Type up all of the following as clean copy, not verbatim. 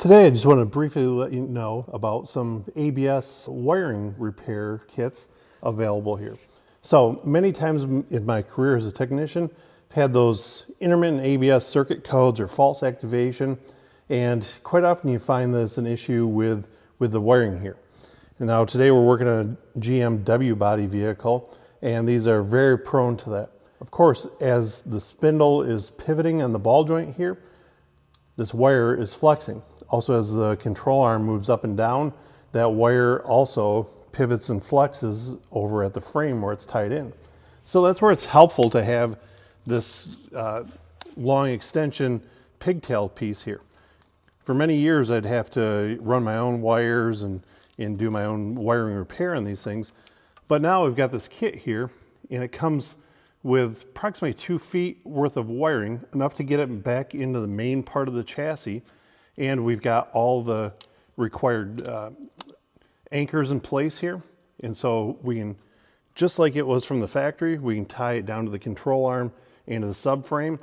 Today I just want to briefly let you know about some ABS wiring repair kits available here. So many times in my career as a technician, I've had those intermittent ABS circuit codes or false activation, and quite often you find that it's an issue with the wiring here. And now today we're working on a GM body vehicle, and these are very prone to that. Of course, as the spindle is pivoting on the ball joint here, this wire is flexing. Also, as the control arm moves up and down, that wire also pivots and flexes over at the frame where it's tied in. So that's where it's helpful to have this long extension pigtail piece here. For many years, I'd have to run my own wires and do my own wiring repair on these things. But now we've got this kit here, and it comes with approximately 2 feet worth of wiring, enough to get it back into the main part of the chassis. And we've got all the required anchors in place here. And so we can, just like it was from the factory, we can tie it down to the control arm and to the subframe.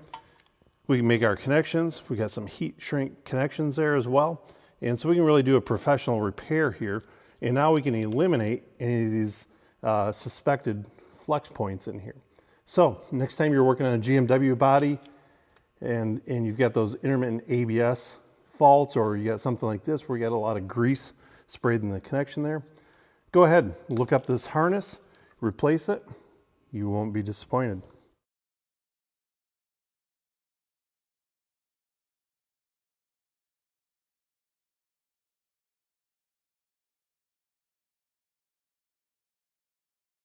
We can make our connections. We got some heat shrink connections there as well. And so we can really do a professional repair here. And now we can eliminate any of these suspected flex points in here. So next time you're working on a GM body and you've got those intermittent ABS faults, or you got something like this where you got a lot of grease sprayed in the connection there, go ahead, look up this harness, replace it. You won't be disappointed.